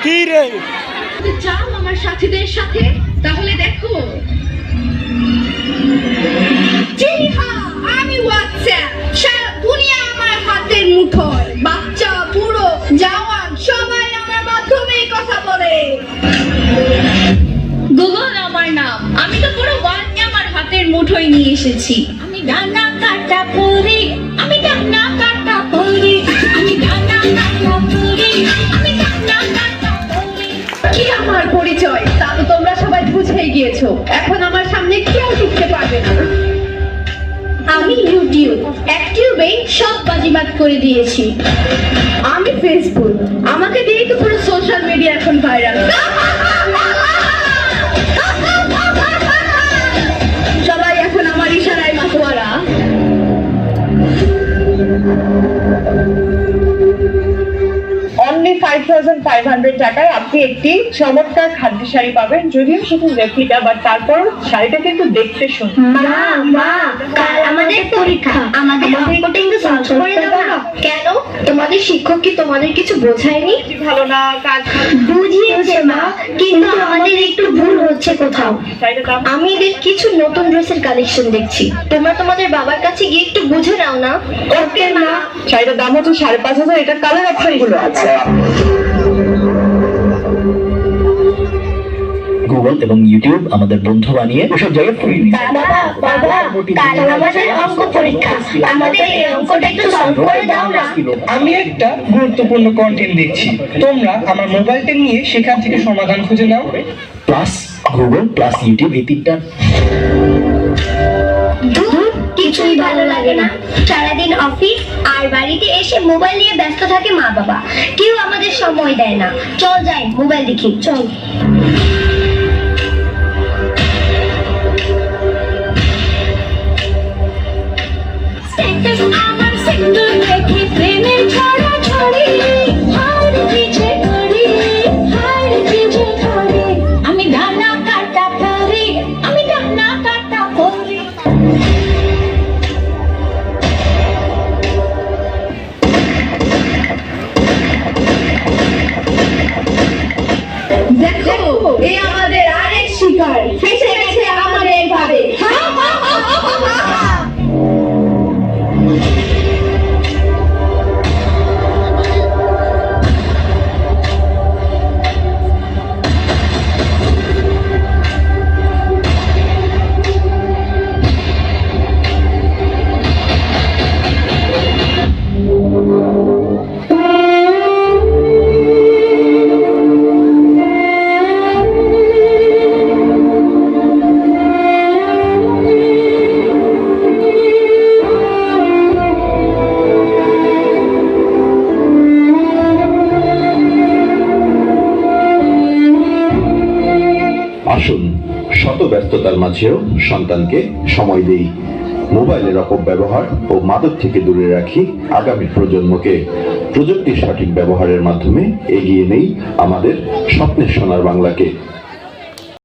কি রে চাও আমার সাথীদের সাথে? তাহলে দেখো। জি হ্যাঁ, আমি হোয়াটসঅ্যাপ, সারা দুনিয়া আমার হাতের মুঠোয়। বাচ্চা বুড়ো জওয়ান সবাই আমার মাধ্যমেই কথা বলে। গুগল আমার নাম, আমি তো পুরো ওয়ার্ল্ডকে আমার হাতের মুঠোয় নিয়ে এসেছি। আমি ডানা কাটা পড়ি, আমি ডানা কাটা পড়ি, আমি ডানা কাটা পড়ি, আমি ডানা কাটা পড়ি। কি আমার পরিচয় তা তো তোমরা সবাই বুঝেই গিয়েছো। এখন আমার সামনে কেউ টিকতে পারবে না। আমি ইউটিউব, অ্যাক্টিভে সব বাজিমাত করে দিয়েছি। আমি ফেসবুক, আমাকে দিয়ে তো পুরো সোশ্যাল মিডিয়া এখন ভাইরাল। সবাই এখন আমার ইশারায় মাতোয়ারা। অনলি 5,500 টাকায় আপনি একটি চমৎকার খাদ্য শাড়ি পাবেন। যদিও সেটা রেপ্লিকা, বাট তারপর শাড়িটা কিন্তু দেখতে সুন্দর। মা মা কাল আমাদের পরীক্ষা, আমাদের অঙ্কটা একটু সলভ করে দাও না। কেন? তোমাদের শিক্ষক কি তোমাদের কিছু বোঝায়নি? ভালো না কাজ বুঝিয়েছে মা, কিন্তু আমাদের একটু ভুল হচ্ছে কোথাও। আমি এদের কিছু নতুন ড্রেসের কালেকশন দেখছি, তোমরা তোমাদের বাবার কাছে গিয়ে একটু বুঝে নাও না। ওকে মা। শাড়িটার দাম হচ্ছে 5,500। এটা কালার অপশন গুলো আছে। গুগল এবং ইউটিউব আমাদের বন্ধু বানিয়ে ওসব জায়গায় ফ্রি। বাবা বাবা কাল আমাদের অঙ্ক পরীক্ষা, আমাদের এই অঙ্কটা একটু সলভ করে দাও না। আমি একটা গুরুত্বপূর্ণ কন্টেন্ট দেখছি, তোমরা আমার মোবাইলটা নিয়ে সেখান থেকে সমাধান খুঁজে নাও। প্লাস গুগল প্লাস ইউটিউব, এই তিনটা কিছুই ভালো লাগে না। সারাদিন অফিস আর বাড়িতে এসে মোবাইল নিয়ে ব্যস্ত থাকে মা বাবা, কেউ আমাদের সময় দেয় না। চল যাই মোবাইল দেখি, চল। আমি ডানা কাটা পড়ি, আমি ডানা কাটা পড়ি। দেখো এই আমাদের আরেক শিকার ফেসে গেছে আমাদের ভাবে। আসুন শত ব্যস্ততার মাঝেও সন্তানকে সময় দেই, মোবাইলের অপব্যবহার ও মাদক থেকে দূরে রাখি আগামী প্রজন্মকে। প্রযুক্তির সঠিক ব্যবহারের মাধ্যমে এগিয়ে নেই আমাদের স্বপ্নের সোনার বাংলাকে।